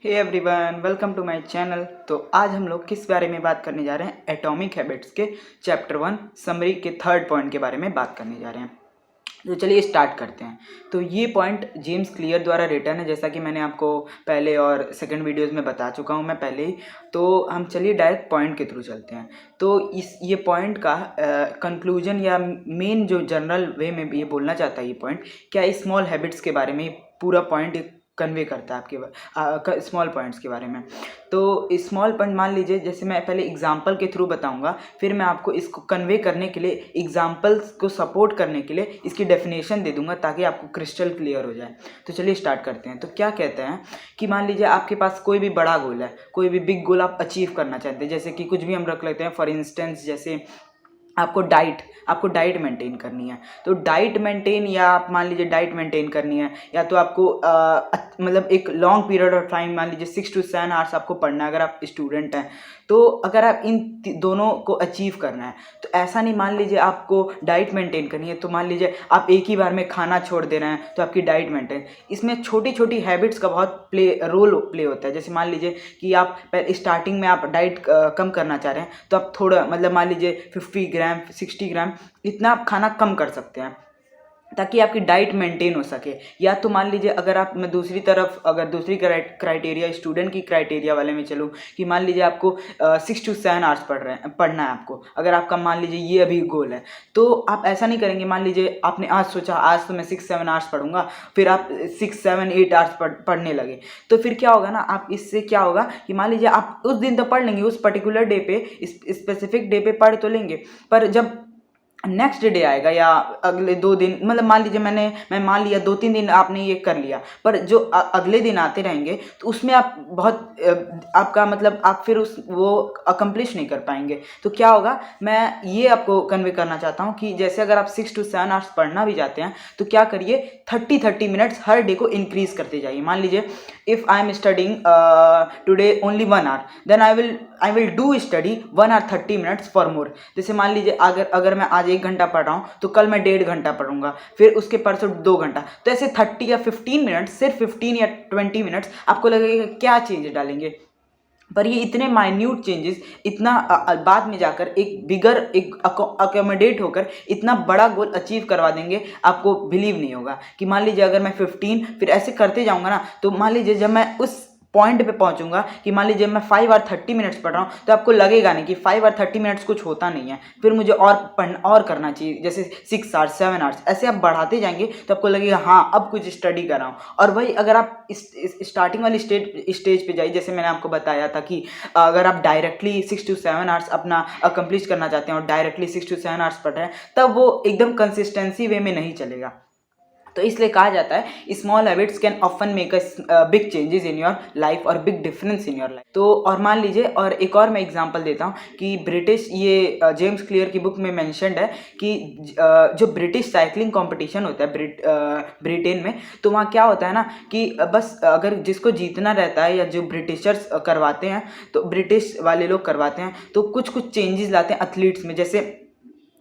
Hey everyone, welcome to my channel. तो आज हम लोग किस बारे में बात करने जा रहे हैं? एटॉमिक हैबिट्स के चैप्टर 1 समरी के थर्ड पॉइंट के बारे में बात करने जा रहे हैं। तो चलिए स्टार्ट करते हैं। तो ये पॉइंट जेम्स क्लियर द्वारा रिटर्न है, जैसा कि मैंने आपको पहले और सेकंड वीडियोस में बता चुका हूँ मैं पहले ही। तो हम चलिए डायरेक्ट पॉइंट के थ्रू चलते हैं। तो ये पॉइंट का कंक्लूजन या मेन जो जनरल वे में ये बोलना चाहता है ये पॉइंट क्या स्मॉल हैबिट्स के बारे में पूरा पॉइंट कन्वे करता है आपके स्मॉल पॉइंट्स के बारे में। तो स्मॉल पॉइंट मान लीजिए, जैसे मैं पहले एग्जांपल के थ्रू बताऊंगा, फिर मैं आपको इसको कन्वे करने के लिए एग्जांपल्स को सपोर्ट करने के लिए इसकी डेफिनेशन दे दूंगा ताकि आपको क्रिस्टल क्लियर हो जाए। तो चलिए स्टार्ट करते हैं। तो क्या कहते हैं कि मान लीजिए आपके पास कोई भी बड़ा गोल है, कोई भी बिग गोल आप अचीव करना चाहते हैं, जैसे कि कुछ भी हम रख लेते हैं। फॉर इंस्टेंस जैसे आपको डाइट मेंटेन करनी है। तो डाइट मेंटेन, या आप मान लीजिए डाइट मेंटेन करनी है, या तो आपको मतलब एक लॉन्ग पीरियड ऑफ टाइम, मान लीजिए 6 to 7 आवर्स आपको पढ़ना है अगर आप स्टूडेंट हैं। तो अगर आप इन दोनों को अचीव करना है, तो ऐसा नहीं मान लीजिए आपको डाइट मेंटेन करनी है तो मान लीजिए आप एक ही बार में खाना छोड़ दे रहे हैं तो आपकी डाइट मेंटेन। इसमें छोटी छोटी हैबिट्स का बहुत रोल प्ले होता है। जैसे मान लीजिए कि आप स्टार्टिंग में आप डाइट कम करना चाह रहे हैं, तो आप थोड़ा मतलब मान लीजिए 50 ग्राम 60 ग्राम इतना आप खाना कम कर सकते हैं ताकि आपकी डाइट मेंटेन हो सके। या तो मान लीजिए अगर आप, मैं दूसरी तरफ अगर दूसरी क्राइटेरिया स्टूडेंट की क्राइटेरिया वाले में चलूँ कि मान लीजिए आपको 6 to 7 आवर्स पढ़ना है आपको, अगर आपका मान लीजिए ये अभी गोल है, तो आप ऐसा नहीं करेंगे। मान लीजिए आपने आज सोचा आज तो मैं 6-7 आवर्स पढ़ूंगा, फिर आप 6-7-8 आवर्स पढ़ने लगे, तो फिर क्या होगा ना, आप इससे क्या होगा कि मान लीजिए आप उस दिन तो पढ़ लेंगे, उस पर्टिकुलर डे पे, स्पेसिफिक डे पे पढ़ तो लेंगे, पर जब नेक्स्ट डे आएगा या अगले 2 दिन, मतलब मान लीजिए मैं मान लिया 2-3 दिन आपने ये कर लिया, पर जो अगले दिन आते रहेंगे तो उसमें आप बहुत आपका मतलब आप फिर वो अकम्प्लिश नहीं कर पाएंगे। तो क्या होगा, मैं ये आपको कन्वे करना चाहता हूँ कि जैसे अगर आप 6 to 7 आवर्स पढ़ना भी चाहते हैं तो क्या करिए, 30 मिनट्स हर डे को इंक्रीज करते जाइए। मान लीजिए if I am studying today only 1 hour, then I will do study 1 hour 30 minutes for more. जैसे मान लीजिए अगर मैं आज 1 घंटा पढ़ रहा हूँ तो कल मैं 1.5 घंटा पढ़ूंगा, फिर उसके परसों 2 घंटा। तो ऐसे 30 या 15 मिनट्स, सिर्फ 15 या 20 मिनट्स आपको लगेगा क्या चेंज डालेंगे, पर ये इतने माइन्यूट चेंजेस इतना बाद में जाकर एक बिगर एक अकोमोडेट होकर इतना बड़ा गोल अचीव करवा देंगे, आपको बिलीव नहीं होगा। कि मान लीजिए अगर मैं 15 फिर ऐसे करते जाऊंगा ना, तो मान लीजिए जब मैं उस पॉइंट पे पहुंचूंगा कि मान लीजिए मैं 5 और 30 मिनट्स पढ़ रहा हूँ, तो आपको लगेगा नहीं कि 5 और 30 मिनट्स कुछ होता नहीं है, फिर मुझे और पढ़ना और करना चाहिए, जैसे 6 आवर्स 7 आवर्स ऐसे आप बढ़ाते जाएंगे तो आपको लगेगा हाँ अब कुछ स्टडी कर रहा हूँ। और वही अगर आप इस स्टार्टिंग वाली स्टेज पे जाइए, जैसे मैंने आपको बताया था कि अगर आप डायरेक्टली 6 to 7 आवर्स अपना अकम्प्लिश करना चाहते हैं और डायरेक्टली 6 to 7 आवर्स पढ़ रहे हैं, तब वो एकदम कंसिस्टेंसी वे में नहीं चलेगा। तो इसलिए कहा जाता है small habits can often make a big changes in your life और big difference in your life. तो और मान लीजिए, और एक और मैं एग्जांपल देता हूँ कि ब्रिटिश, ये जेम्स क्लियर की बुक में मेंशन्ड है कि जो ब्रिटिश साइकिलिंग कंपटीशन होता है ब्रिटेन में, तो वहाँ क्या होता है ना कि बस अगर जिसको जीतना रहता है या जो ब्रिटिशर्स करवाते हैं, तो ब्रिटिश वाले लोग करवाते हैं, तो कुछ चेंजेस लाते हैं एथलीट्स में। जैसे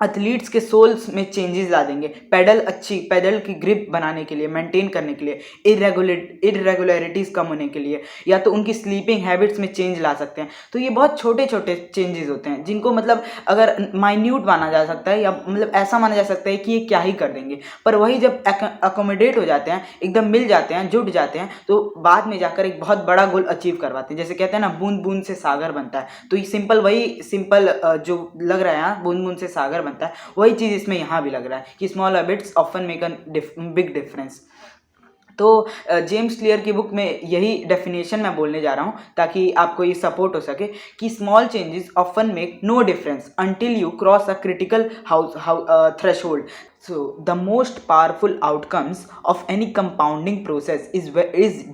एथलीट्स के सोल्स में चेंजेस ला देंगे, पैडल की ग्रिप बनाने के लिए, मेंटेन करने के लिए, इरेगुलरिटीज़ कम होने के लिए, या तो उनकी स्लीपिंग हैबिट्स में चेंज ला सकते हैं। तो ये बहुत छोटे छोटे चेंजेस होते हैं जिनको मतलब अगर माइन्यूट माना जा सकता है, या मतलब ऐसा माना जा सकता है कि ये क्या ही कर देंगे, पर वही जब अकोमोडेट हो जाते हैं, एकदम मिल जाते हैं, जुट जाते हैं, तो बाद में जाकर एक बहुत बड़ा गोल अचीव करवाते हैं। जैसे कहते हैं ना, बूंद बूंद से सागर बनता है। तो ये सिंपल जो लग रहा है, बूंद बूंद से सागर बनता है, वही चीज़ इसमें यहाँ भी लग रहा है कि small habits often make a big difference. तो जेम्स क्लियर की बुक में यही डेफिनेशन मैं बोलने जा रहा हूँ ताकि आपको ये सपोर्ट हो सके कि small changes often make no difference until you cross a critical threshold. So the most powerful outcomes of any compounding process is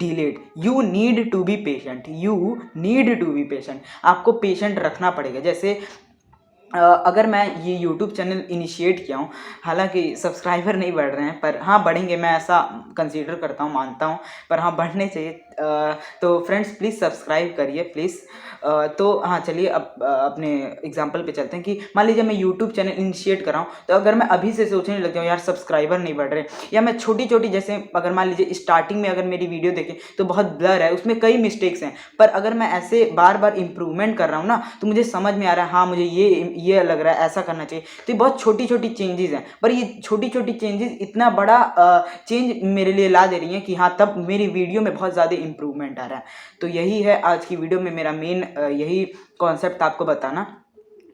delayed. You need to be patient. You need to be patient. आपको patient रखना पड़ेगा। जैसे अगर मैं ये YouTube channel initiate किया हूँ, हालांकि सब्सक्राइबर नहीं बढ़ रहे हैं, पर हाँ बढ़ेंगे, मैं ऐसा कंसीडर करता हूँ, मानता हूँ, पर हाँ बढ़ने चाहिए। तो फ्रेंड्स प्लीज़ सब्सक्राइब करिए प्लीज़। तो हाँ चलिए अब अपने एग्जांपल पे चलते हैं कि मान लीजिए मैं यूट्यूब चैनल इनिशिएट कर रहा हूँ, तो अगर मैं अभी से सोचने लग जाऊँ यार सब्सक्राइबर नहीं बढ़ रहे, या मैं छोटी छोटी, जैसे अगर मान लीजिए स्टार्टिंग में अगर मेरी वीडियो देखें तो बहुत ब्लर है, उसमें कई मिस्टेक्स हैं, पर अगर मैं ऐसे बार बार इंप्रूवमेंट कर रहा हूँ ना, तो मुझे समझ में आ रहा है हाँ मुझे ये लग रहा है ऐसा करना चाहिए। तो ये बहुत छोटी छोटी चेंजेस हैं, पर ये छोटी छोटी चेंजेस इतना बड़ा चेंज मेरे लिए ला दे रही हैं कि हाँ तब मेरी वीडियो में बहुत ज़्यादा इंप्रूवमेंट आ रहा है। तो यही है आज की वीडियो में मेरा मेन यही कॉन्सेप्ट आपको बताना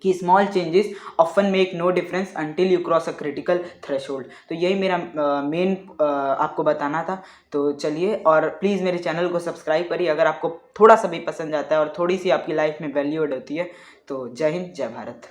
कि small changes often make no difference until you cross a critical threshold. तो यही मेरा मेन आपको बताना था। तो चलिए, और प्लीज़ मेरे चैनल को सब्सक्राइब करिए अगर आपको थोड़ा सा भी पसंद आता है और थोड़ी सी आपकी लाइफ में वैल्यू ऐड होती है। तो जय हिंद, जय भारत।